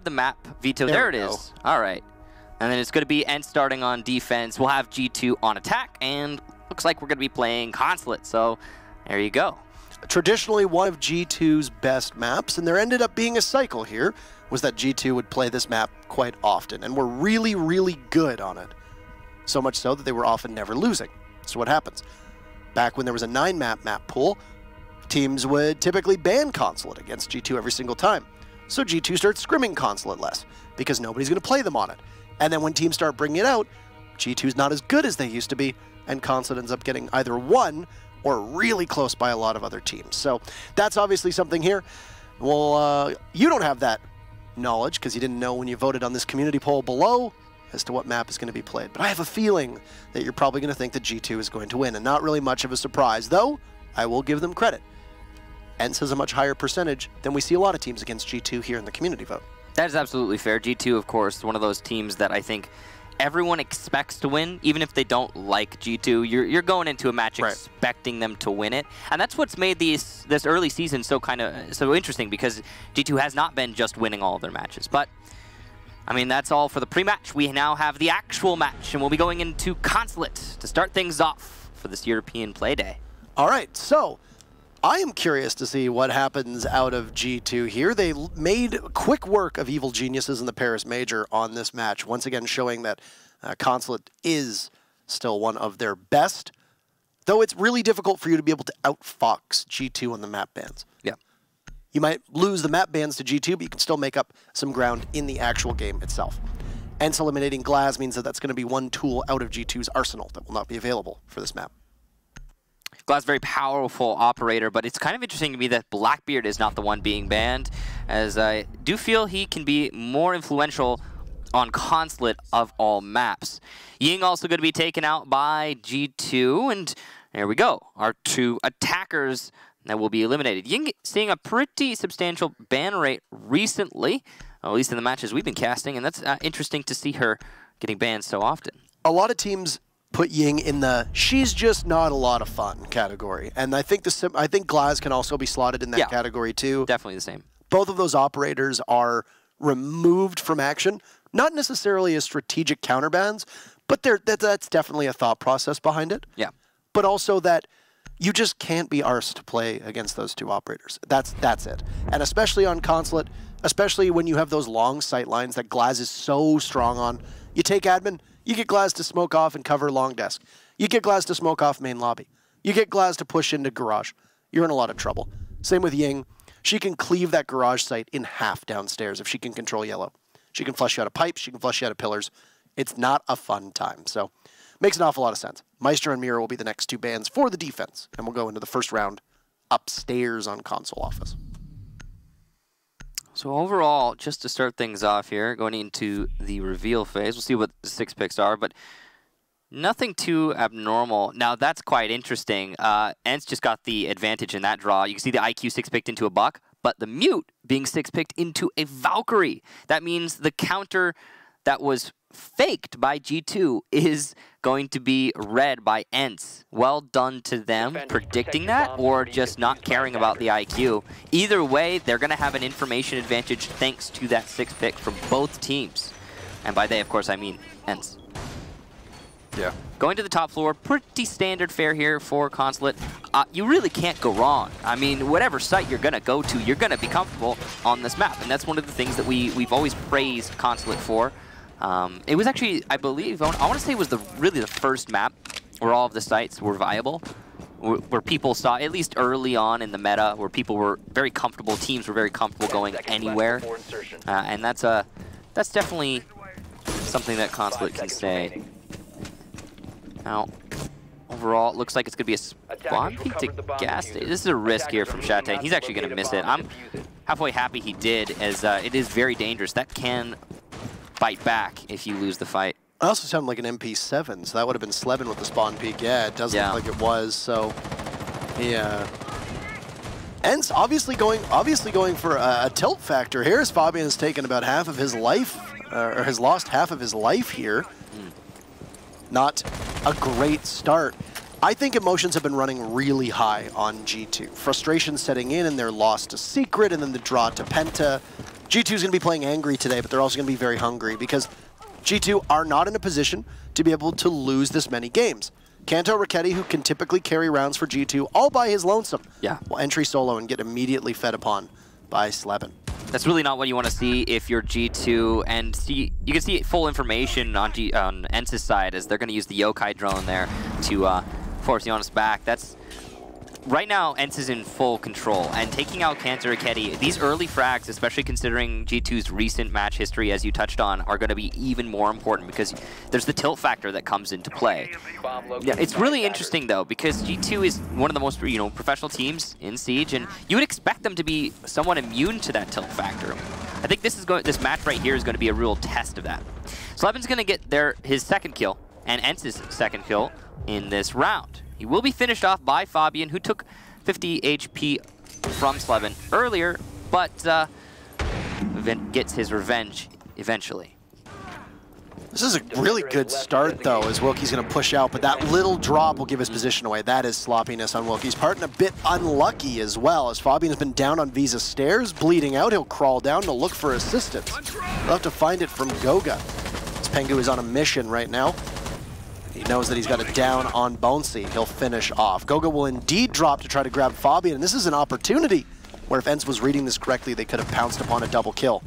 the map veto? There it is. All right. And then it's going to be ENCE starting on defense. We'll have G2 on attack, and looks like we're going to be playing Consulate. So there you go. Traditionally one of G2's best maps, and there ended up being a cycle here, was that G2 would play this map quite often, and were really, really good on it. So much so that they were often never losing. So what happens? Back when there was a 9-map map pool, teams would typically ban Consulate against G2 every single time. So G2 starts scrimming Consulate less, because nobody's going to play them on it. And then when teams start bringing it out, G2's not as good as they used to be, and Consulate ends up getting either won or really close by a lot of other teams. So that's obviously something here. Well, you don't have that knowledge because you didn't know when you voted on this community poll below as to what map is going to be played. But I have a feeling that you're probably going to think that G2 is going to win, and not really much of a surprise, though I will give them credit. ENCE has a much higher percentage than we see a lot of teams against G2 here in the community vote. That is absolutely fair. G2, of course, one of those teams that I think everyone expects to win, even if they don't like G2. You're going into a match expecting them to win it, and that's what's made this early season so interesting, because G2 has not been just winning all of their matches. But I mean, that's all for the pre-match. We now have the actual match, and we'll be going into Consulate to start things off for this European Play Day. All right, so I am curious to see what happens out of G2 here. They made quick work of Evil Geniuses in the Paris Major on this match, once again showing that Consulate is still one of their best, though it's really difficult for you to be able to outfox G2 on the map bans. Yeah. You might lose the map bans to G2, but you can still make up some ground in the actual game itself. ENCE eliminating Glaz means that that's going to be one tool out of G2's arsenal that will not be available for this map. Glaz, very powerful operator, but it's kind of interesting to me that Blackbeard is not the one being banned, as I do feel he can be more influential on Consulate of all maps. Ying also going to be taken out by G2, and there we go. Our two attackers that will be eliminated. Ying seeing a pretty substantial ban rate recently, at least in the matches we've been casting, and that's interesting to see her getting banned so often. A lot of teams put Ying in the she's just not a lot of fun category, and I think Glaz can also be slotted in that category too. Definitely the same. Both of those operators are removed from action, not necessarily as strategic counterbans, but that's definitely a thought process behind it. Yeah. But also that you just can't be arsed to play against those two operators. That's it. And especially on Consulate, especially when you have those long sight lines that Glaz is so strong on. You take admin, you get Glaz to smoke off and cover long desk. You get Glaz to smoke off main lobby. You get Glaz to push into garage. You're in a lot of trouble. Same with Ying. She can cleave that garage site in half downstairs if she can control yellow. She can flush you out of pipes. She can flush you out of pillars. It's not a fun time. So makes an awful lot of sense. Meister and Mira will be the next two bans for the defense, and we'll go into the first round upstairs on console office. So overall, just to start things off here, going into the reveal phase, we'll see what the 6 picks are, but nothing too abnormal. Now, that's quite interesting. ENCE just got the advantage in that draw. You can see the IQ 6-picked into a Buck, but the Mute being 6-picked into a Valkyrie. That means the counter that was faked by G2 is going to be read by ENCE. Well done to them predicting that, or just not caring about the IQ. Either way, they're going to have an information advantage thanks to that 6-pick from both teams. And by they, of course, I mean ENCE. Yeah. Going to the top floor, pretty standard fare here for Consulate. You really can't go wrong. I mean, whatever site you're going to go to, you're going to be comfortable on this map. And that's one of the things that we've always praised Consulate for. It was actually, I believe, I want to say it was really the first map where all of the sites were viable, where people saw, at least early on in the meta, where people were very comfortable, teams were very comfortable going anywhere. And that's definitely something that Consulate can say. Now, overall, it looks like it's going to be a spawn peek to gas station. This is a risk here from Shatang. He's actually going to miss it. I'm halfway happy he did, as it is very dangerous. That can fight back if you lose the fight. It also sounded like an MP7, so that would have been Slevin with the spawn peek. Yeah, it does look like it was. So, yeah. ENCE obviously going for a tilt factor here, as Fabian has taken about half of his life, or has lost half of his life here. Not a great start. I think emotions have been running really high on G2. Frustration setting in, and their loss to Secret, and then the draw to Penta. G2 is going to be playing angry today, but they're also going to be very hungry because G2 are not in a position to be able to lose this many games. Kanto Raketti, who can typically carry rounds for G2 all by his lonesome, will entry solo and get immediately fed upon by Sleben. That's really not what you want to see if you're G2, and you can see full information on ENCE's side as they're going to use the Yokai drone there to force Jonas back. Right now, ENCE is in full control, and taking out Kanto Raketti, these early frags, especially considering G2's recent match history, as you touched on, are going to be even more important because there's the tilt factor that comes into play. Yeah, it's really interesting, though, because G2 is one of the most professional teams in Siege, and you would expect them to be somewhat immune to that tilt factor. I think this match right here is going to be a real test of that. Sleben's going to get his second kill, and ENCE's second kill in this round. He will be finished off by Fabian, who took 50 HP from Sleben earlier, but gets his revenge eventually. This is a really good start, though, as Wilkie's going to push out, but that little drop will give his position away. That is sloppiness on Wilkie's part, and a bit unlucky as well, as Fabian has been down on Visa's stairs, bleeding out. He'll crawl down to look for assistance. He'll have to find it from Goga. As Pengu is on a mission right now. He knows that he's got it down on Bonesy. He'll finish off. Goga will indeed drop to try to grab Fabian, and this is an opportunity where if ENCE was reading this correctly, they could have pounced upon a double kill.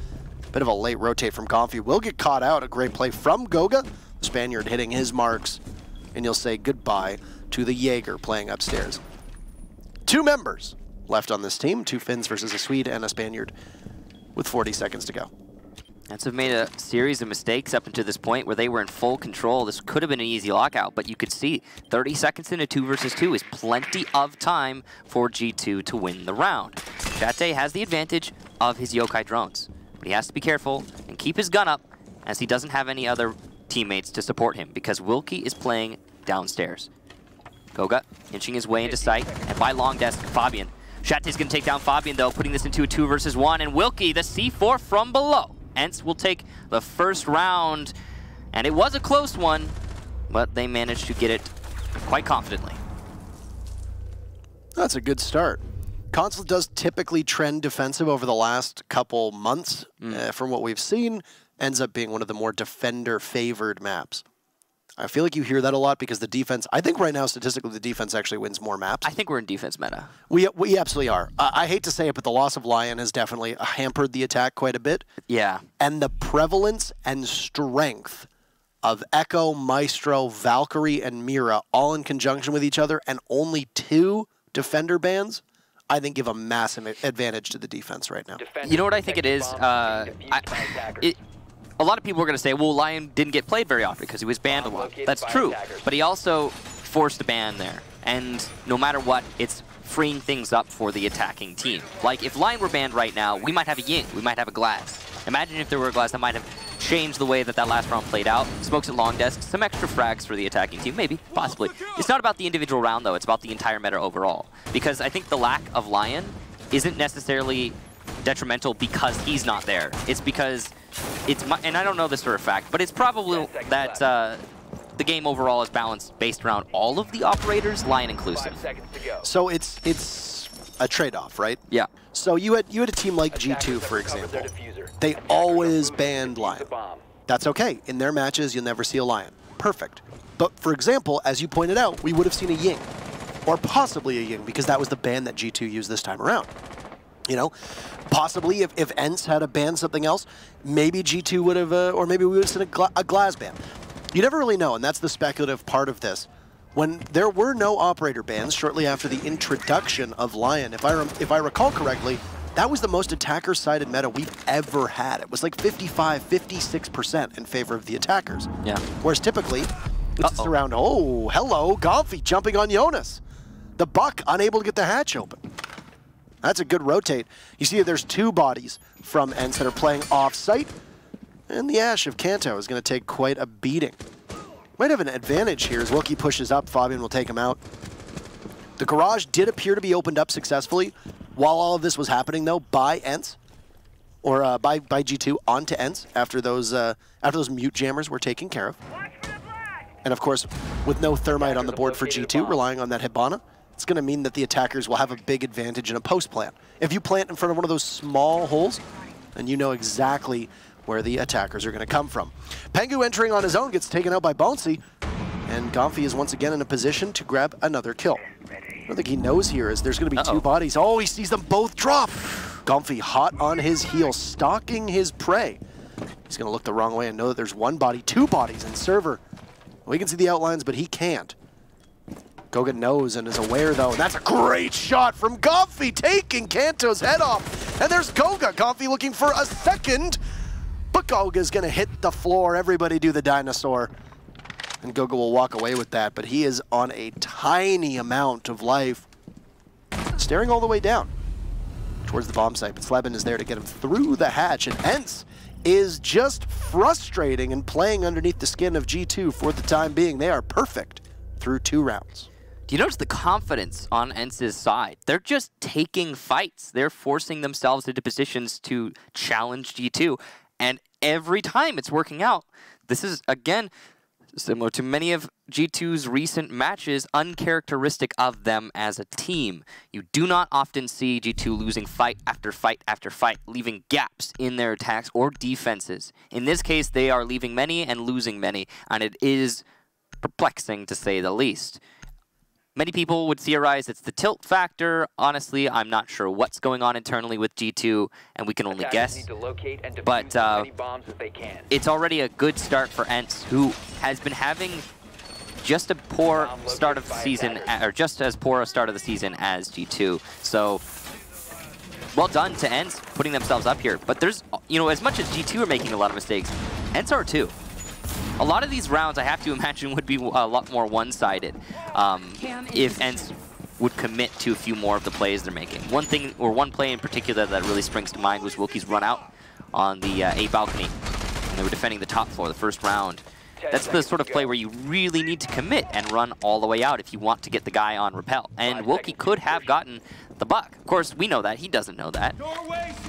Bit of a late rotate from Comfy. Will get caught out. A great play from Goga. The Spaniard hitting his marks, and you'll say goodbye to the Jaeger playing upstairs. 2 members left on this team. 2 Finns versus a Swede and a Spaniard with 40 seconds to go. ENCE have made a series of mistakes up until this point where they were in full control. This could have been an easy lockout, but you could see 30 seconds into 2 versus 2 is plenty of time for G2 to win the round. Chate has the advantage of his Yokai drones, but he has to be careful and keep his gun up as he doesn't have any other teammates to support him because Wilkie is playing downstairs. Goga inching his way into sight, and by long desk, Fabian. Chate's going to take down Fabian, though, putting this into a 2 versus 1, and Wilkie, the C4 from below. ENCE will take the first round, and it was a close one, but they managed to get it quite confidently. That's a good start. Consulate does typically trend defensive over the last couple months. From what we've seen, ends up being one of the more defender-favored maps. I feel like you hear that a lot because the defense, I think right now statistically the defense actually wins more maps. I think we're in defense meta. We absolutely are. I hate to say it, but the loss of Lion has definitely hampered the attack quite a bit. Yeah. And the prevalence and strength of Echo, Maestro, Valkyrie, and Mira all in conjunction with each other and only 2 defender bans, I think give a massive advantage to the defense right now. You know what I think it is? A lot of people are going to say, well, Lion didn't get played very often because he was banned a lot. That's true, but he also forced a ban there. And no matter what, it's freeing things up for the attacking team. Like, if Lion were banned right now, we might have a Ying, we might have a Glass. Imagine if there were a Glass that might have changed the way that last round played out. Smokes at long desk, some extra frags for the attacking team, maybe, possibly. It's not about the individual round, though. It's about the entire meta overall. Because I think the lack of Lion isn't necessarily detrimental because he's not there. It's because and I don't know this for a fact, but it's probably that the game overall is balanced based around all of the operators, Lion inclusive. So it's a trade-off, right? Yeah. So you had a team like G2, for example. They always banned Lion. That's okay. In their matches, you'll never see a Lion. Perfect. But for example, as you pointed out, we would have seen a Ying, or possibly a Ying, because that was the ban that G2 used this time around. You know, possibly if ENCE had a ban something else, maybe G2 would have, or maybe we would have seen a Glass ban. You never really know, and that's the speculative part of this. When there were no operator bans shortly after the introduction of Lion, if I recall correctly, that was the most attacker-sided meta we've ever had. It was like 55, 56% in favor of the attackers. Yeah. Whereas typically, it's just around, oh, hello, Golfy jumping on Jonas. The Buck unable to get the hatch open. That's a good rotate. You see there's 2 bodies from ENCE that are playing off-site, and the Ash of Kanto is going to take quite a beating. Might have an advantage here as Wilkie pushes up. Fabian will take him out. The garage did appear to be opened up successfully while all of this was happening, though, by ENCE, or by G2 onto ENCE after those mute jammers were taken care of. And of course, with no thermite on the board for G2, relying on that Hibana, it's going to mean that the attackers will have a big advantage in a post plant. If you plant in front of one of those small holes, and you know exactly where the attackers are going to come from. Pengu entering on his own gets taken out by Bouncy, and Gomfi is once again in a position to grab another kill. I don't think he knows here as there's going to be two bodies. Oh, he sees them both drop. Gomfi hot on his heels, stalking his prey. He's going to look the wrong way and know that there's one body, two bodies in server. We can see the outlines, but he can't. Goga knows and is aware, though. And that's a great shot from Gomfi, taking Kanto's head off. And there's Goga. Gomfi looking for a second, but Goga's going to hit the floor. Everybody do the dinosaur. And Goga will walk away with that, but he is on a tiny amount of life. Staring all the way down towards the bomb site, but Sleben is there to get him through the hatch, and ENCE is just frustrating and playing underneath the skin of G2 for the time being. They are perfect through 2 rounds. Do you notice the confidence on ENCE's side? They're just taking fights. They're forcing themselves into positions to challenge G2, and every time it's working out. This is, again, similar to many of G2's recent matches, uncharacteristic of them as a team. You do not often see G2 losing fight after fight after fight, leaving gaps in their attacks or defenses. In this case, they are leaving many and losing many, and it is perplexing to say the least. Many people would theorize it's the tilt factor. Honestly, I'm not sure what's going on internally with G2, and we can only guess. But it's already a good start for ENCE, who has been having just a poor start of the season, or just as poor a start of the season as G2. So, well done to ENCE putting themselves up here. But there's, you know, as much as G2 are making a lot of mistakes, ENCE are too. A lot of these rounds, I have to imagine, would be a lot more one-sided if ENCE would commit to a few more of the plays they're making. One thing, or one play in particular that really springs to mind was Wilkie's run out on the A balcony. And they were defending the top floor the first round. That's the sort of play where you really need to commit and run all the way out if you want to get the guy on repel. And Wilkie could have gotten the buck. Of course, we know that. He doesn't know that.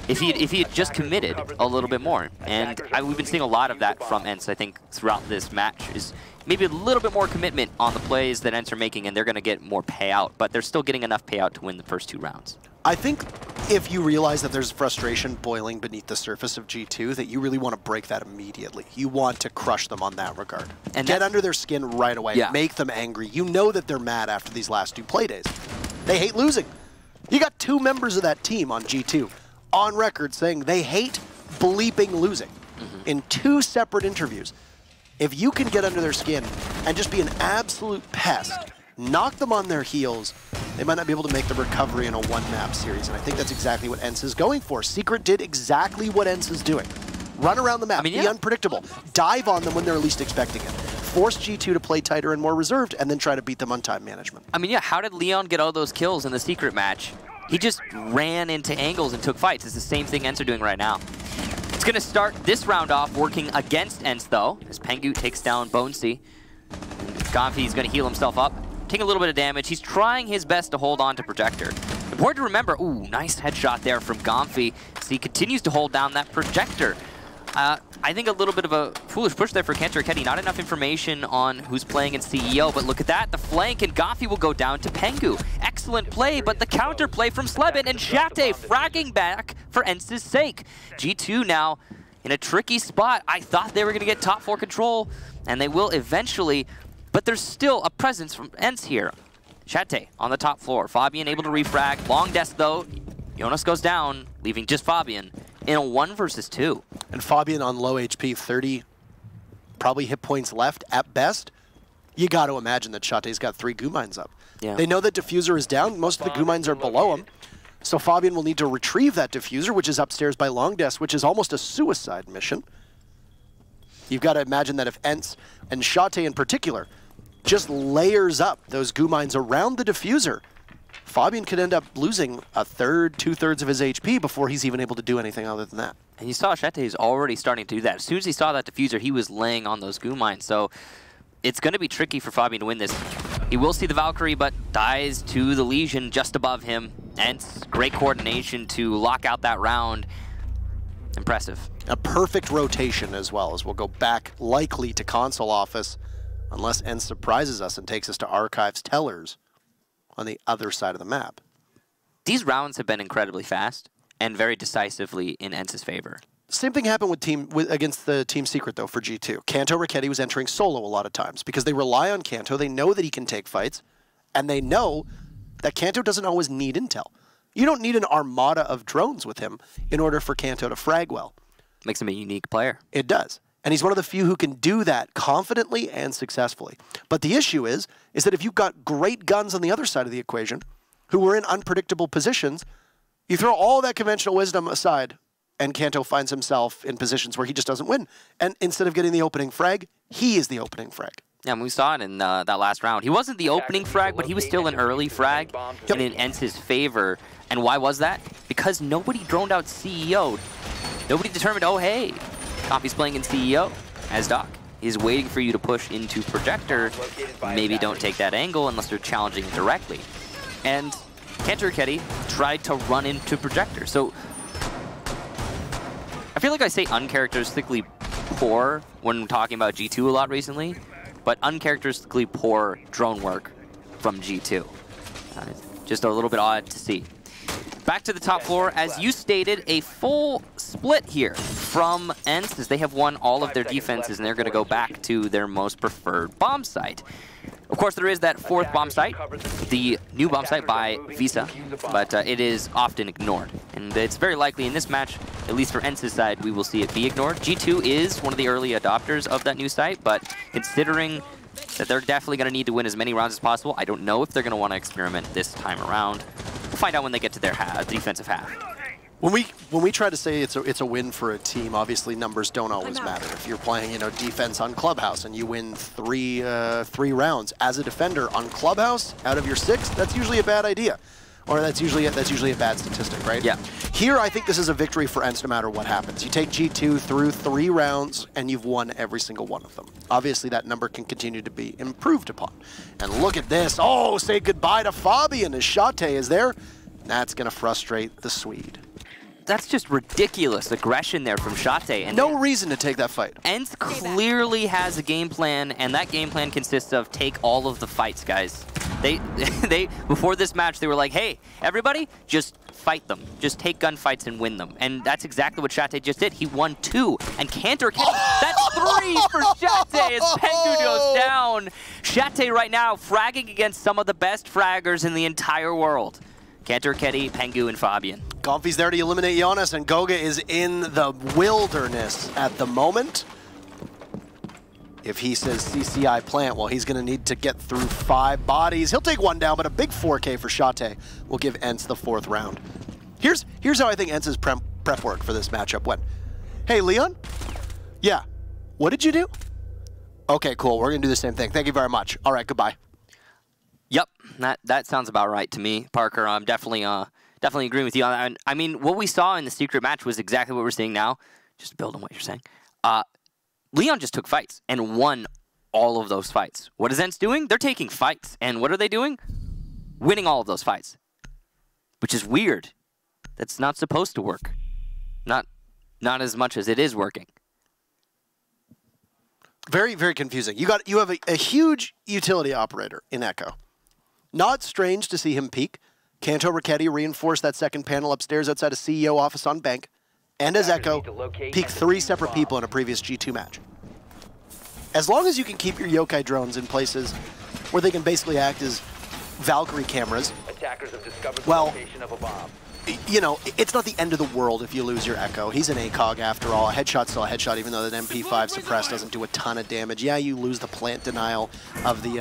If he had just committed a little bit more. And we've been seeing a lot of that from ENCE, I think, throughout this match, is maybe a little bit more commitment on the plays that ENCE are making, and they're going to get more payout. But they're still getting enough payout to win the first 2 rounds. I think if you realize that there's frustration boiling beneath the surface of G2, that you really want to break that immediately. You want to crush them on that regard. And get under their skin right away. Yeah. Make them angry. You know that they're mad after these last 2 play days. They hate losing. You got 2 members of that team on G2 on record saying they hate bleeping losing in 2 separate interviews. If you can get under their skin and just be an absolute pest, knock them on their heels, they might not be able to make the recovery in a 1-map series, and I think that's exactly what ENCE is going for. Secret did exactly what ENCE is doing. Run around the map, be unpredictable, dive on them when they're least expecting it. Force G2 to play tighter and more reserved, and then try to beat them on time management. I mean, yeah, how did Leon get all those kills in the Secret match? He just ran into angles and took fights. It's the same thing ENCE are doing right now. It's going to start this round off working against ENCE, though, as Pengu takes down Bonesy. Gomfi's going to heal himself up, taking a little bit of damage. He's trying his best to hold on to Projector. Important to remember, ooh, nice headshot there from Gomfi, as he continues to hold down that Projector. I think a little bit of a foolish push there for Kantoraketti. Not enough information on who's playing in CEO, but look at that. The flank, and Gomfi will go down to Pengu. Excellent play, but the counter play from Sleben, and Shate fragging back for ENCE's sake. G2 now in a tricky spot. I thought they were going to get top 4 control, and they will eventually, but there's still a presence from ENCE here. Shate on the top floor. Fabian able to refrag. Long desk, though. Jonas goes down, leaving just Fabian in a 1 versus 2. And Fabian on low HP, 30 probably hit points left at best. You got to imagine that Shate's got 3 goo mines up. Yeah. They know that Diffuser is down. Most of the goo mines are below him. So Fabian will need to retrieve that Diffuser, which is upstairs by Long Desk, which is almost a suicide mission. You've got to imagine that if ENCE, and Shate in particular, just layers up those goo mines around the Diffuser, Fabian could end up losing a third, 2/3 of his HP before he's even able to do anything other than that. And you saw Shate is already starting to do that. As soon as he saw that Diffuser, he was laying on those goo mines. So it's going to be tricky for Fabian to win this. He will see the Valkyrie, but dies to the Legion just above him. ENCE, great coordination to lock out that round. Impressive. A perfect rotation as well, as we'll go back likely to console office, unless ENCE surprises us and takes us to Archives Tellers on the other side of the map. These rounds have been incredibly fast, and very decisively in ENCE's favor. Same thing happened against the Team Secret, though, for G2. Kanto Raketti was entering solo a lot of times because they rely on Kanto. They know that he can take fights, and they know that Kanto doesn't always need intel. You don't need an armada of drones with him in order for Kanto to frag well. Makes him a unique player. It does. And he's one of the few who can do that confidently and successfully. But the issue is that if you've got great guns on the other side of the equation who were in unpredictable positions, you throw all that conventional wisdom aside, and Kanto finds himself in positions where he just doesn't win. And instead of getting the opening frag, he is the opening frag. Yeah, we saw it in that last round. He wasn't the opening frag, but he was still an early frag, and in ENCE's favor. And why was that? Because nobody droned out CEO. Nobody determined, oh, hey, Comfy's playing in CEO as Doc. He's waiting for you to push into Projector. Maybe don't take that angle unless they're challenging it directly. And Kanto Raketti tried to run into Projector. So I feel like I say uncharacteristically poor when talking about G2 a lot recently, but uncharacteristically poor drone work from G2. Just a little bit odd to see. Back to the top floor, as you stated, a full split here from ENCE, as they have won all of their defenses and they're going to go back to their most preferred bomb site. Of course, there is that fourth bomb site, the new bomb site by Visa, but it is often ignored. And it's very likely in this match, at least for ENCE's side, we will see it be ignored. G2 is one of the early adopters of that new site, but considering that they're definitely going to need to win as many rounds as possible, I don't know if they're going to want to experiment this time around. We'll find out when they get to their defensive half. When we try to say it's a win for a team, obviously numbers don't always matter. If you're playing, defense on Clubhouse and you win three rounds as a defender on Clubhouse out of your 6, that's usually a bad idea, or that's usually a bad statistic, right? Yeah. Here, I think this is a victory for ENCE no matter what happens. You take G2 through 3 rounds and you've won every single one of them. Obviously, that number can continue to be improved upon. And look at this! Oh, say goodbye to Fabian as Shate is there. That's going to frustrate the Swede. That's just ridiculous aggression there from Shate. And no reason to take that fight. ENCE clearly has a game plan, and that game plan consists of take all of the fights, guys. They before this match, they were like, hey, everybody, just fight them. Just take gunfights and win them. And that's exactly what Shate just did. He won 2. And Kanto Raketti, that's 3 for Shate as Pengu goes down. Shate right now fragging against some of the best fraggers in the entire world. Kanto Raketti, Pengu, and Fabian. Comfy's there to eliminate Giannis, and Goga is in the wilderness at the moment. If he says CCI plant, well, he's going to need to get through 5 bodies. He'll take 1 down, but a big 4K for Shate will give ENCE the 4th round. Here's how I think ENCE's prep work for this matchup went. Hey, Leon? Yeah. What did you do? Okay, cool. We're going to do the same thing. Thank you very much. All right, goodbye. Yep, that sounds about right to me, Parker. I'm definitely agreeing with you on that. I mean, what we saw in the secret match was exactly what we're seeing now. Just to build on what you're saying. Leon just took fights and won all of those fights. What is ENCE doing? They're taking fights. And what are they doing? Winning all of those fights. Which is weird. That's not supposed to work. Not as much as it is working. Very, very confusing. You have a huge utility operator in Echo. Not strange to see him peek. Kanto Raketti reinforced that second panel upstairs outside a CEO office on Bank. And as Echo, peeked 3 separate people in a previous G2 match. As long as you can keep your yokai drones in places where they can basically act as Valkyrie cameras, well, it's not the end of the world if you lose your Echo. He's an ACOG after all. A headshot's still a headshot, even though that MP5 suppressed doesn't do a ton of damage. Yeah, you lose the plant denial of the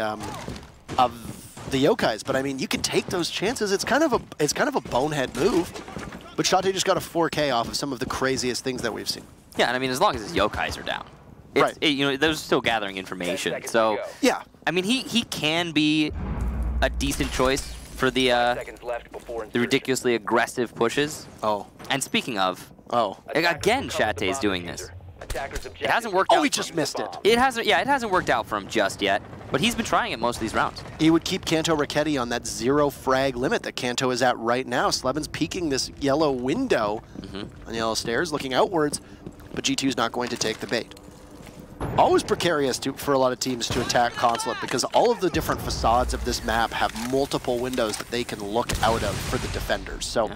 yokais, but I mean, you can take those chances. It's kind of a bonehead move. But Shate just got a 4K off of some of the craziest things that we've seen. Yeah, and I mean, as long as his yokais are down. Right. They're still gathering information. So, yeah. I mean, he can be a decent choice for the ridiculously aggressive pushes. Oh. And speaking of, again, Shate is doing this. It hasn't worked out. Oh, he just missed it. It hasn't worked out for him just yet, but he's been trying it most of these rounds. He would keep Kanto Raketti on that 0 frag limit that Kanto is at right now. Slevin's peeking this yellow window on the yellow stairs, looking outwards, but G2's not going to take the bait. Always precarious for a lot of teams to attack Consulate because all of the different facades of this map have multiple windows that they can look out of for the defenders. So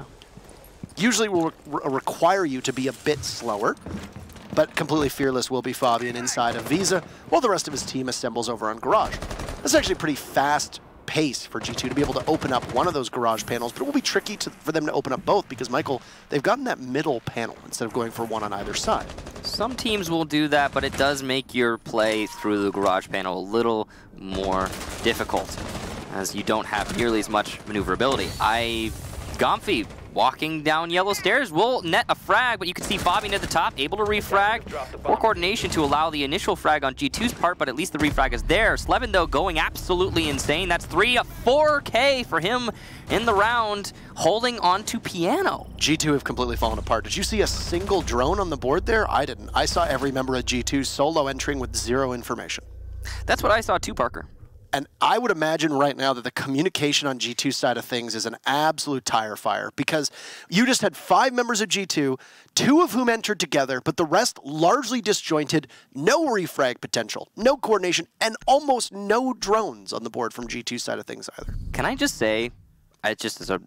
usually will require you to be a bit slower. But completely fearless will be Fabian inside of Visa, while the rest of his team assembles over on Garage. That's actually a pretty fast pace for G2 to be able to open up one of those Garage panels, but it will be tricky for them to open up both because, Michael, they've gotten that middle panel instead of going for one on either side. Some teams will do that, but it does make your play through the Garage panel a little more difficult, as you don't have nearly as much maneuverability. Gomfi walking down yellow stairs will net a frag, but you can see Fabian at the top, able to refrag. Poor coordination to allow the initial frag on G2's part, but at least the refrag is there. Slevin, though, going absolutely insane. That's 4K for him in the round, holding on to Piano. G2 have completely fallen apart. Did you see a single drone on the board there? I didn't. I saw every member of G2 solo entering with 0 information. That's what I saw too, Parker. And I would imagine right now that the communication on G2's side of things is an absolute tire fire because you just had 5 members of G2, 2 of whom entered together, but the rest largely disjointed, no refrag potential, no coordination, and almost no drones on the board from G2's side of things either. Can I just say, just as a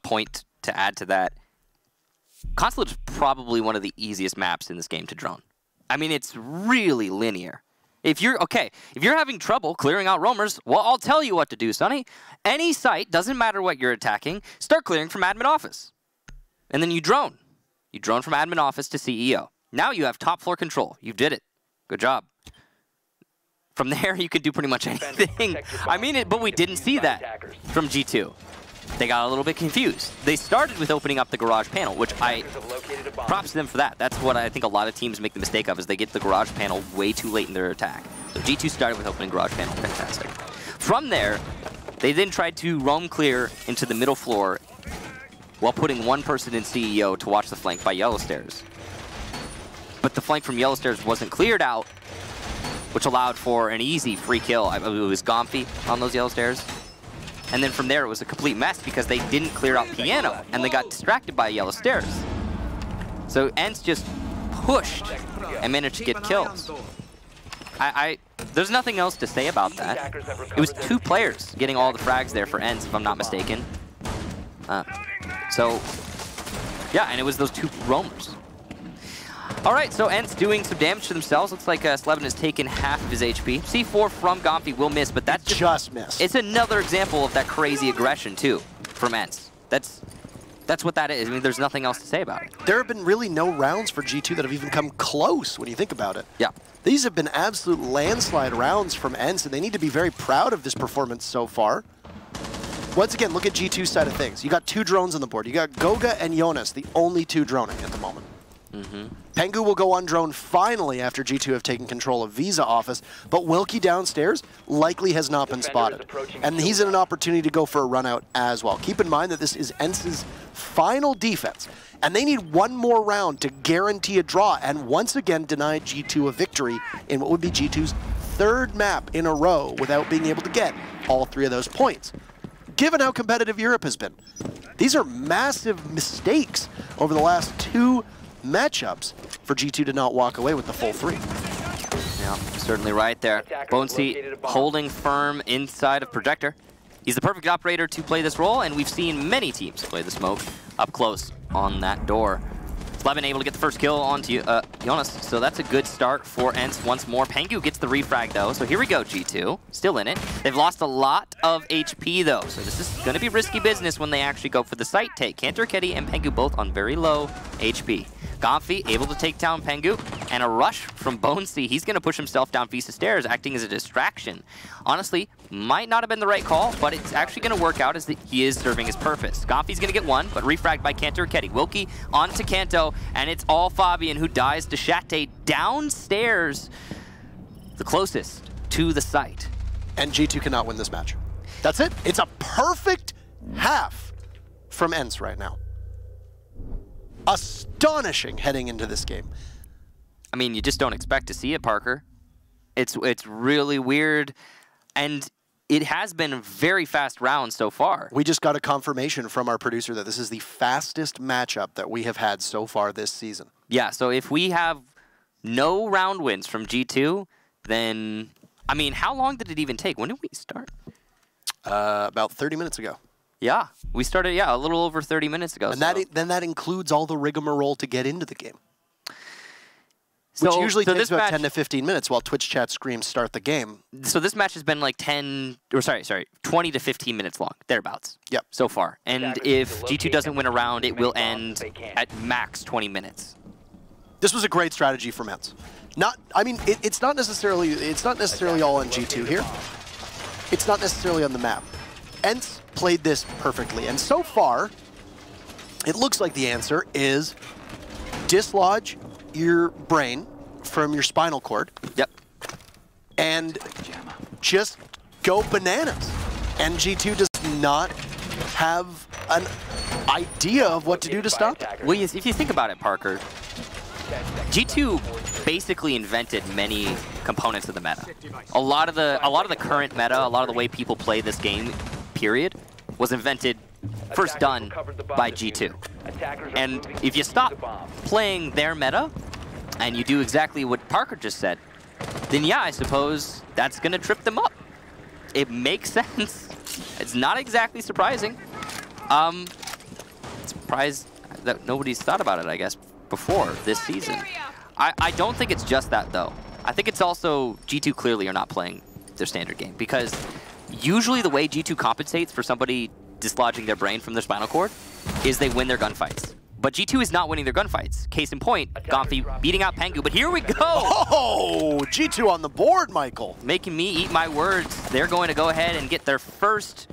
point to add to that, Consulate is probably one of the easiest maps in this game to drone. I mean, it's really linear. If you're having trouble clearing out roamers, well, I'll tell you what to do, Sonny. Any site, doesn't matter what you're attacking, start clearing from admin office. And then you drone. You drone from admin office to CEO. Now you have top floor control. You did it. Good job. From there, you can do pretty much anything. I mean it, but we didn't see that from G2. They got a little bit confused. They started with opening up the Garage panel, which props to them for that. That's what I think a lot of teams make the mistake of, is they get the Garage panel way too late in their attack. So G2 started with opening Garage panel. Fantastic. From there, they then tried to roam clear into the middle floor while putting one person in CEO to watch the flank by Yellow Stairs. But the flank from Yellow Stairs wasn't cleared out, which allowed for an easy free kill. It was Gomfi on those Yellow Stairs. And then from there, it was a complete mess because they didn't clear out Piano, and they got distracted by Yellow Stairs. So ENCE just pushed and managed to get kills. There's nothing else to say about that. It was 2 players getting all the frags there for ENCE, if I'm not mistaken. So, yeah, and it was those 2 roamers. All right, so ENCE doing some damage to themselves. Looks like Slevin has taken half of his HP. C4 from Gomfi will miss, but that's just missed. It's another example of that crazy aggression, too, from ENCE. That's what that is. I mean, there's nothing else to say about it. There have been really no rounds for G2 that have even come close when you think about it. Yeah. These have been absolute landslide rounds from ENCE, and they need to be very proud of this performance so far. Once again, look at G2's side of things. You got 2 drones on the board. You got Goga and Jonas, the only 2 droning at the moment. Pengu will go on drone finally after G2 have taken control of Visa office, but Wilkie downstairs likely has not been spotted. And he's in an opportunity to go for a run out as well. Keep in mind that this is ENCE's final defense, and they need 1 more round to guarantee a draw and once again deny G2 a victory in what would be G2's 3rd map in a row without being able to get all 3 of those points. Given how competitive Europe has been, these are massive mistakes over the last 2 matchups for G2 to not walk away with the full 3. Yeah, certainly right there. Bonesy holding firm inside of Projector. He's the perfect operator to play this role, and we've seen many teams play the smoke up close on that door. Slevin able to get the first kill onto Jonas, so that's a good start for ENCE once more. Pengu gets the refrag though, so here we go, G2. Still in it. They've lost a lot of HP though, so this is going to be risky business when they actually go for the site take. Cantor, and Pengu both on very low HP. Gomfi able to take down Pengu, and a rush from Bonesy. He's going to push himself down Visa Stairs, acting as a distraction. Honestly, might not have been the right call, but it's actually going to work out as he is serving his purpose. Gomfi's going to get 1, but refragged by Cantor. Wilkie onto Kanto, and it's all Fabian who dies to Shate downstairs, the closest to the site. And G2 cannot win this match. That's it. It's a perfect half from ENCE right now. Astonishing heading into this game. I mean, you just don't expect to see it, Parker. It's really weird, and it has been very fast rounds so far. We just got a confirmation from our producer that this is the fastest matchup that we have had so far this season. Yeah, so if we have no round wins from G2, then, I mean, how long did it even take? When did we start? About 30 minutes ago. Yeah, we started, a little over 30 minutes ago. And then that includes all the rigmarole to get into the game. So, which usually takes about match, 10 to 15 minutes while Twitch chat screams start the game. So this match has been like 20 to 15 minutes long, thereabouts. Yep. So far. And if G2 doesn't win a round, it will end at max 20 minutes. This was a great strategy from ENCE. It's not necessarily all on G2 here. It's not necessarily on the map. ENCE played this perfectly, and so far, it looks like the answer is dislodge your brain from your spinal cord. Yep. And just go bananas. And G2 does not have an idea of what to do to stop it. Well, if you think about it, Parker, G2 basically invented many components of the meta. A lot of the current meta, a lot of the way people play this game, period, was invented, first done by G2. And if you stop playing their meta, and you do exactly what Parker just said, then yeah, I suppose that's going to trip them up. It makes sense. It's not exactly surprising. Surprised that nobody's thought about it, I guess, before this season. I don't think it's just that, though. I think it's also G2 clearly are not playing their standard game, because usually the way G2 compensates for somebody dislodging their brain from their spinal cord is they win their gunfights. But G2 is not winning their gunfights. Case in point, Gomfi beating out Pengu, but here we go! Oh, G2 on the board, Michael. Making me eat my words. They're going to go ahead and get their first,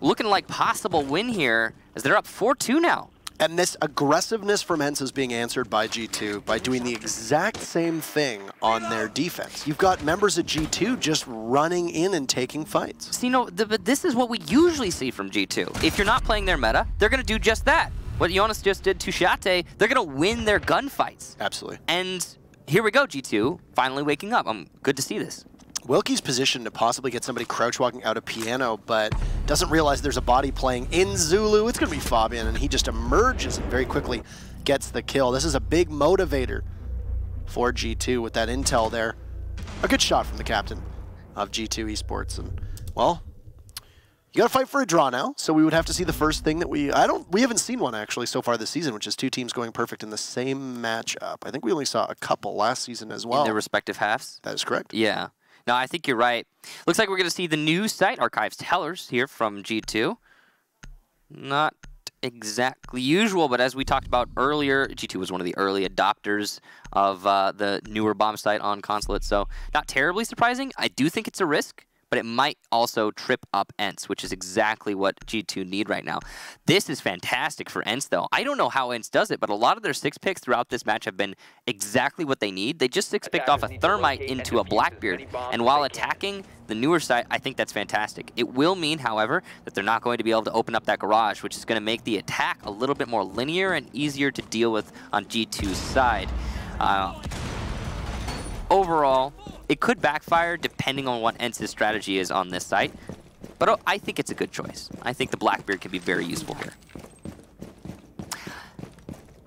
looking like possible win here, as they're up 4-2 now. And this aggressiveness from ENCE is being answered by G2 by doing the exact same thing on their defense. You've got members of G2 just running in and taking fights. So, but this is what we usually see from G2. If you're not playing their meta, they're going to do just that. What Jonas just did to Shate, they're going to win their gunfights. Absolutely. And here we go, G2, finally waking up. I'm good to see this. Wilkie's positioned to possibly get somebody crouch walking out of piano, but doesn't realize there's a body playing in Zulu. It's going to be Fabian, and he just emerges and very quickly gets the kill. This is a big motivator for G2 with that intel there. A good shot from the captain of G2 eSports. And, well, you got to fight for a draw now, so we would have to see the first thing that we haven't seen one actually so far this season, which is two teams going perfect in the same matchup. I think we only saw a couple last season as well. In their respective halves? That is correct. Yeah. No, I think you're right. Looks like we're going to see the new site archives tellers here from G2. Not exactly usual, but as we talked about earlier, G2 was one of the early adopters of the newer bomb site on Consulate, so not terribly surprising. I do think it's a risk, but it might also trip up ENCE, which is exactly what G2 need right now. This is fantastic for ENCE, though. I don't know how ENCE does it, but a lot of their 6 picks throughout this match have been exactly what they need. They just 6-picked off a Thermite into a Blackbeard, and while attacking the newer site, I think that's fantastic. It will mean, however, that they're not going to be able to open up that garage, which is going to make the attack a little bit more linear and easier to deal with on G2's side. Overall, it could backfire depending on what ENCE's strategy is on this site, but I think it's a good choice. I think the Blackbeard can be very useful here.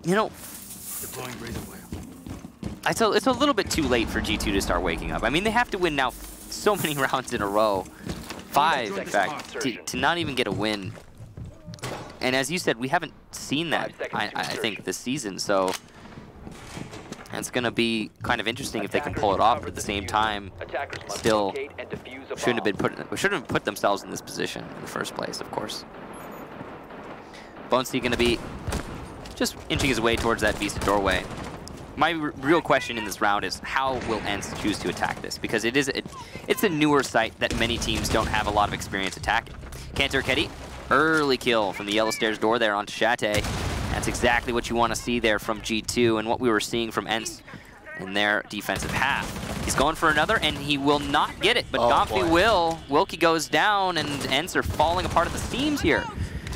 You know, it's a little bit too late for G2 to start waking up. I mean, they have to win now so many rounds in a row. 5, in fact, to not even get a win. And as you said, we haven't seen that, I think, this season, so it's going to be kind of interesting if they can pull it off, but at the same time, still shouldn't have put themselves in this position in the first place, of course. Bonesy going to be just inching his way towards that Vista doorway. My real question in this round is how will ENCE choose to attack this? Because it's a newer site that many teams don't have a lot of experience attacking. Cantor Ketty, early kill from the yellow stairs door there onto Shate. That's exactly what you want to see there from G2 and what we were seeing from ENCE in their defensive half. He's going for another, and he will not get it, but Gomfi will. Wilkie goes down, and ENCE are falling apart at the seams here.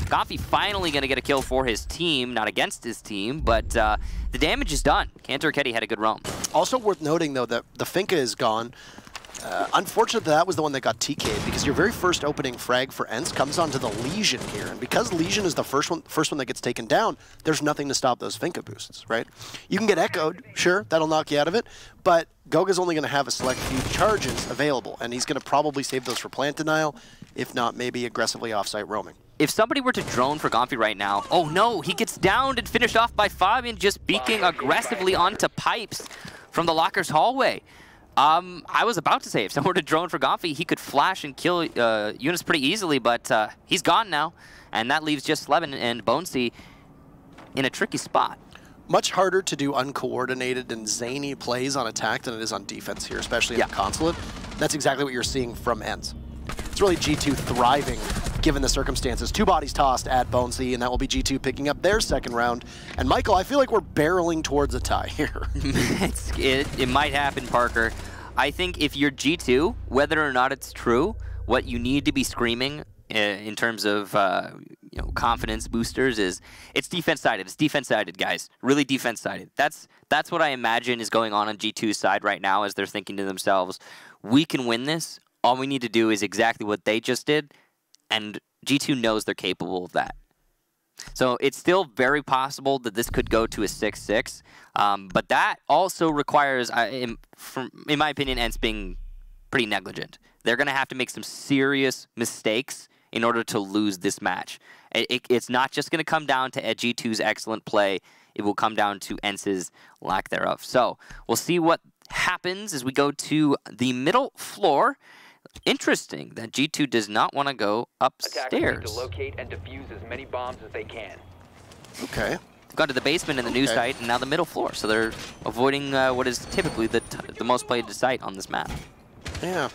Gomfi finally going to get a kill for his team, not against his team, but the damage is done. Cantor Ketty had a good roam. Also worth noting, though, that the Finka is gone. Unfortunately, that was the one that got TK'd, because your very first opening frag for ENCE comes onto the Legion here, and because Legion is the first one that gets taken down, there's nothing to stop those Finka boosts, right? You can get echoed, sure, that'll knock you out of it, but Goga's only going to have a select few charges available, and he's going to probably save those for plant denial, if not maybe aggressively off-site roaming. if somebody were to drone for Gomfi right now, oh no, he gets downed and finished off by Fabian, just beaking aggressively onto pipes from the Locker's hallway. I was about to say, if someone were to drone for Gomfi, he could flash and kill Eunice pretty easily, but he's gone now. And that leaves just Slevin and Bonesy in a tricky spot. Much harder to do uncoordinated and zany plays on attack than it is on defense here, especially in the Consulate. That's exactly what you're seeing from ENCE. It's really G2 thriving, given the circumstances. 2 bodies tossed at Bonesy, and that will be G2 picking up their second round. And Michael, I feel like we're barreling towards a tie here. It might happen, Parker. I think if you're G2, whether or not it's true, what you need to be screaming in terms of confidence boosters is it's defense-sided. It's defense-sided, guys. Really defense-sided. That's what I imagine is going on G2's side right now as they're thinking to themselves, we can win this. All we need to do is exactly what they just did, and G2 knows they're capable of that. So it's still very possible that this could go to a 6-6, but that also requires, in my opinion, ENCE being pretty negligent. They're going to have to make some serious mistakes in order to lose this match. It's not just going to come down to G2's excellent play. It will come down to ENCE's lack thereof. So we'll see what happens as we go to the middle floor. Interesting that G2 does not want to go upstairs. Attackers need to locate and defuse as many bombs as they can. Okay. They've gone to the basement in the new site and now the middle floor, so they're avoiding what is typically the most played site on this map. Yeah.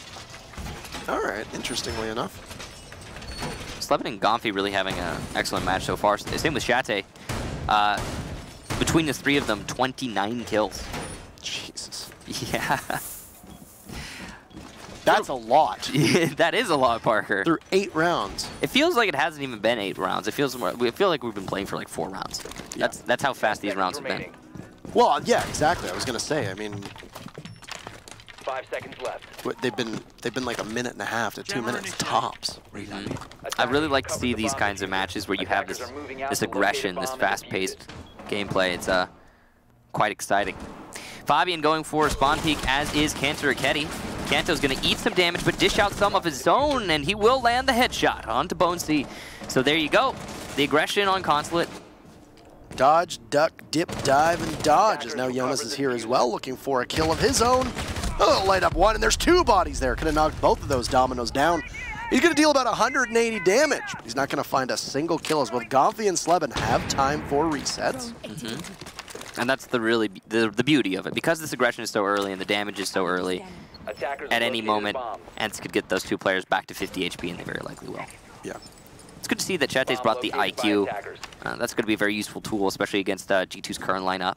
All right. Interestingly enough. Slevin and Gomfi really having an excellent match so far. Same with Shate. Between the 3 of them, 29 kills. Jesus. Yeah. That's a lot. That is a lot, Parker. Through 8 rounds. It feels like it hasn't even been 8 rounds. It feels more. We feel like we've been playing for like 4 rounds. Yeah. That's how fast these rounds have been. Well, yeah, exactly. I was gonna say. I mean, 5 seconds left. They've been like a minute and a half to 2 minutes tops. I really like to see these kinds of matches where you have this aggression, this fast-paced gameplay. It's quite exciting. Fabian going for a spawn peek, as is Kanto Raketti. Kanto's going to eat some damage, but dish out some of his own, and he will land the headshot onto Bonesy. So there you go. The aggression on Consulate. Dodge, duck, dip, dive, and dodge, as now Jonas is here as well, looking for a kill of his own. Oh, light up 1, and there's 2 bodies there. Could have knocked both of those dominoes down. He's going to deal about 180 damage. He's not going to find a single kill, as both Gomfi and Slevin have time for resets. And that's the beauty of it. Because this aggression is so early and the damage is so early, at any moment, ENCE could get those 2 players back to 50 HP, and they very likely will. Yeah. It's good to see that Chate's brought the IQ. That's going to be a very useful tool, especially against G2's current lineup.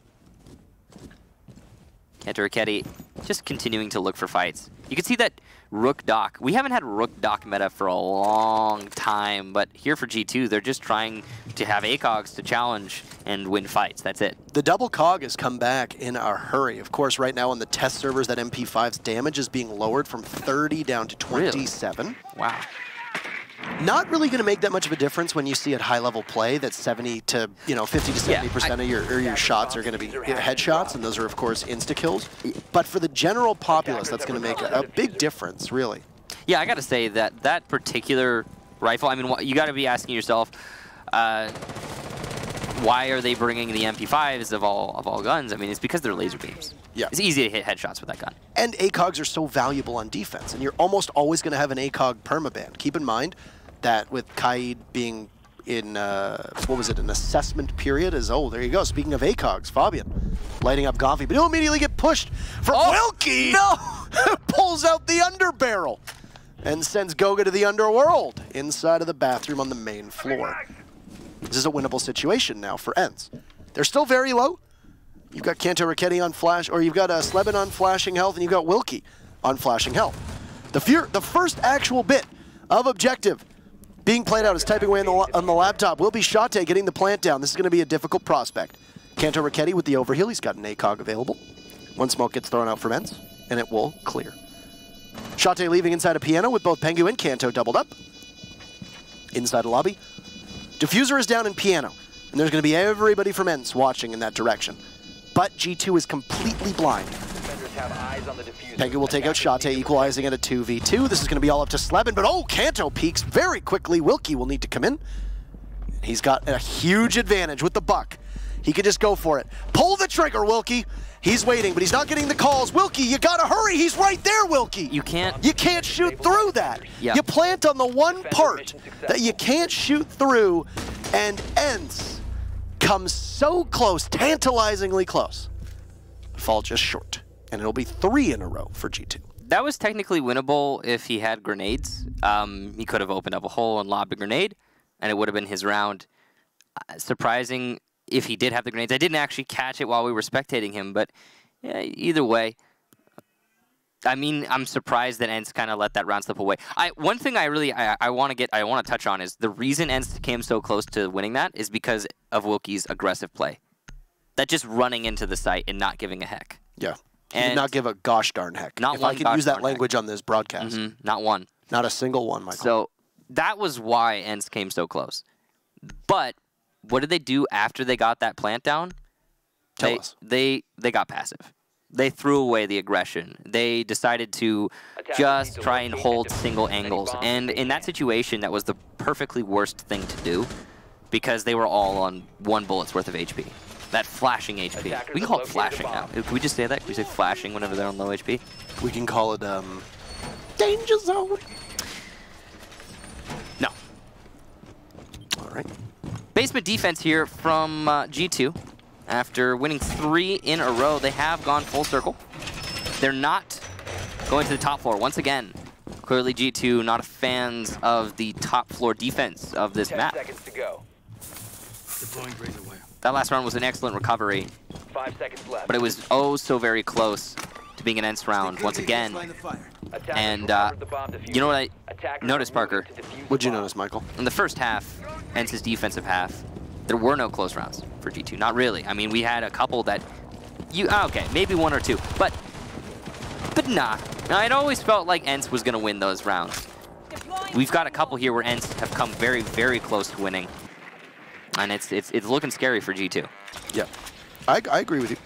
Kanto Raketti just continuing to look for fights. You can see that Rook Doc. We haven't had Rook Doc meta for a long time, but here for G2, they're just trying to have ACOGs to challenge and win fights. That's it. The double cog has come back in a hurry. Of course, right now on the test servers, that MP5's damage is being lowered from 30 down to 27. Really? Wow. Not really going to make that much of a difference when you see at high-level play that 70 to 50 to 70% of your shots are going to be headshots, and those are of course insta-kills. But for the general populace, that's going to make a big difference, really. Yeah, I got to say that particular rifle. I mean, you got to be asking yourself, why are they bringing the MP5s of all guns? I mean, it's because they're laser beams. Yeah, it's easy to hit headshots with that gun. And ACOGs are so valuable on defense, and you're almost always going to have an ACOG permaban. Keep in mind that with Kaid being in, what was it, an assessment period, there you go. Speaking of ACOGs, Fabian lighting up Gomfi, but he'll immediately get pushed from Wilkie. No! Pulls out the underbarrel and sends Goga to the underworld inside of the bathroom on the main floor. This is a winnable situation now for ENCE. They're still very low. You've got Kanto Raketti on flash, or you've got Slevin on flashing health, and you've got Wilkie on flashing health. The first actual bit of objective being played out is typing away on the laptop. Will be Shate getting the plant down. This is going to be a difficult prospect. Kanto Raketti with the overheal. He's got an ACOG available. 1 smoke gets thrown out from ENCE, and it will clear. Shate leaving inside a piano with both Pengu and Kanto doubled up. Inside a lobby. Diffuser is down in piano, and there's going to be everybody from ENCE watching in that direction. But G2 is completely blind. Eyes on the diffuser. Pengu will take out Shate, equalizing at a 2v2. This is going to be all up to Sleben, but oh, Kanto peeks very quickly. Wilkie will need to come in. He's got a huge advantage with the buck. He could just go for it. Pull the trigger, Wilkie. He's waiting, but he's not getting the calls. Wilkie, you gotta hurry. He's right there, Wilkie. You can't shoot through that. Yeah. You plant on the one part that you can't shoot through, and ENCE comes so close, tantalizingly close. Fall just short, and it'll be 3 in a row for G2. That was technically winnable if he had grenades. He could have opened up a hole and lobbed a grenade, and it would have been his round. Surprising if he did have the grenades. I didn't actually catch it while we were spectating him, but yeah, either way. I mean, I'm surprised that ENCE kind of let that round slip away. One thing I want to touch on is the reason ENCE came so close to winning that is because of Wilkie's aggressive play. That just running into the site and not giving a heck. Yeah. He did not give a gosh darn heck. Not if one I can use that language on this broadcast. Not one. Not a single one, Michael. So that was why ENCE came so close. But what did they do after they got that plant down? Tell us. They got passive. They threw away the aggression. They decided to just try and hold single angles. And in that situation, that was the perfectly worst thing to do because they were all on 1 bullet's worth of HP. That flashing HP. We can call it flashing now. Can we just say that? Can we say flashing whenever they're on low HP? We can call it, danger zone. No. All right. Basement defense here from G2. After winning 3 in a row, they have gone full circle. They're not going to the top floor once again. Clearly G2 not fans of the top floor defense of this map. 10 seconds to go. Deploying razor wire. That last round was an excellent recovery, 5 seconds left. but it was oh so very close to being an ENCE round once again. And you know what I noticed, Parker? What'd you notice, Michael? In the first half, ENCE's defensive half, there were no close rounds for G2. Not really. I mean, we had a couple that okay, maybe 1 or 2, but nah. I'd always felt like ENCE was going to win those rounds. We've got a couple here where ENCE have come very, very close to winning, and it's looking scary for G2. Yeah, I agree with you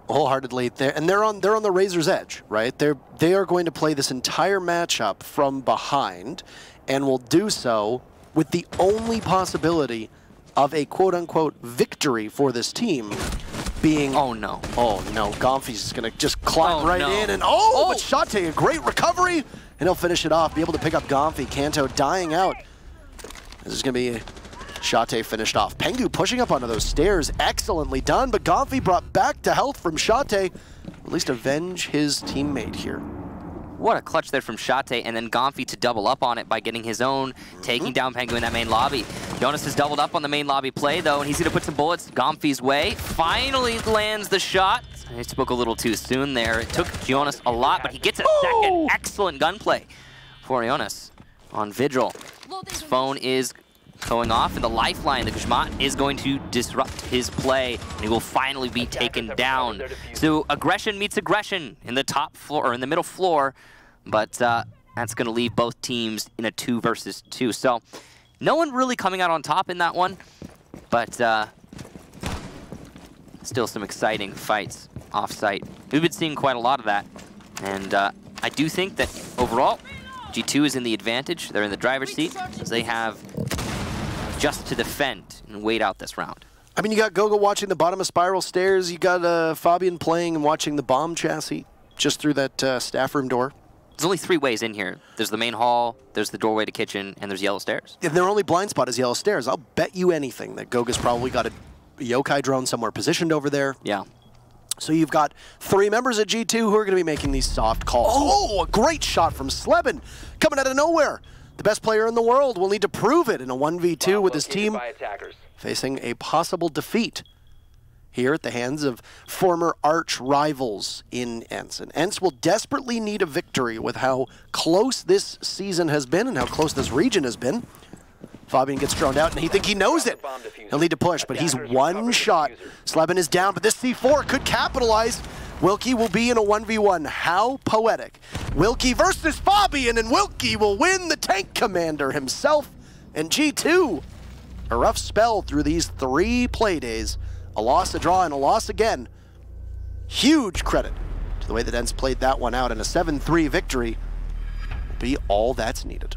wholeheartedly. They're on the razor's edge, right? They are going to play this entire matchup from behind, and will do so with the only possibility of a quote-unquote victory for this team being... Oh, no. Oh, no. Gomfi's just going to just climb in, and but Shate, a great recovery, and he'll finish it off, be able to pick up Gomfi. Kanto dying out. This is going to be Shate finished off. Pengu pushing up onto those stairs, excellently done, but Gomfi brought back to health from Shate, at least avenge his teammate here. What a clutch there from Shate, and then Gomfi to double up on it by getting his own, taking down Pengu in that main lobby. Jonas has doubled up on the main lobby play, though, and he's going to put some bullets Gomfi's way. Finally lands the shot. I spoke a little too soon there. It took Jonas a lot, but he gets a second. Excellent gunplay for Jonas on Vigil. His phone is going off, and the lifeline, the Guzmat, is going to disrupt his play, and he will finally be taken down. So aggression meets aggression in the top floor, or in the middle floor, but that's going to leave both teams in a 2 versus 2. So no one really coming out on top in that one, but still some exciting fights off-site. We've been seeing quite a lot of that, and I do think that overall, G2 is in the advantage. They're in the driver's seat, as they have just to defend and wait out this round. I mean, you got Gogo watching the bottom of Spiral Stairs. You got Fabian playing and watching the bomb chassis just through that staff room door. There's only 3 ways in here. There's the main hall, there's the doorway to kitchen, and there's yellow stairs. If their only blind spot is yellow stairs, I'll bet you anything that Goga's probably got a yokai drone somewhere positioned over there. Yeah. So you've got 3 members at G2 who are going to be making these soft calls. Oh, a great shot from Sleben coming out of nowhere. The best player in the world will need to prove it in a 1v2 with his team facing a possible defeat here at the hands of former arch rivals in ENCE. And ENCE will desperately need a victory with how close this season has been and how close this region has been. Fabian gets droned out, and he knows it. He'll need to push, but he's 1 shot. Sleben is down, but this C4 could capitalize. Wilkie will be in a 1v1. How poetic. Wilkie versus Fabian, and Wilkie will win the tank commander himself. And G2, a rough spell through these 3 play days. A loss, a draw, and a loss again. Huge credit to The way that ENCE played that one out, and a 7-3 victory will be all that's needed.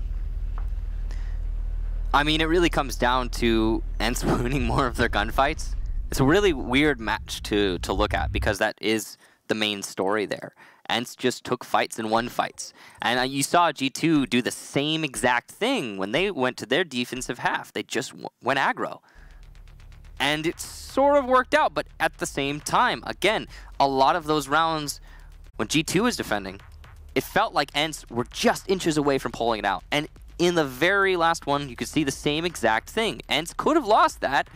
I mean, it really comes down to ENCE winning more of their gunfights. It's a really weird match to look at because that is the main story there. ENCE just took fights and won fights. And you saw G2 do the same exact thing when they went to their defensive half. They just went aggro. And it sort of worked out, but at the same time, again, a lot of those rounds when G2 was defending, it felt like ENCE were just inches away from pulling it out. And in the very last one, you could see the same exact thing. ENCE could have lost that,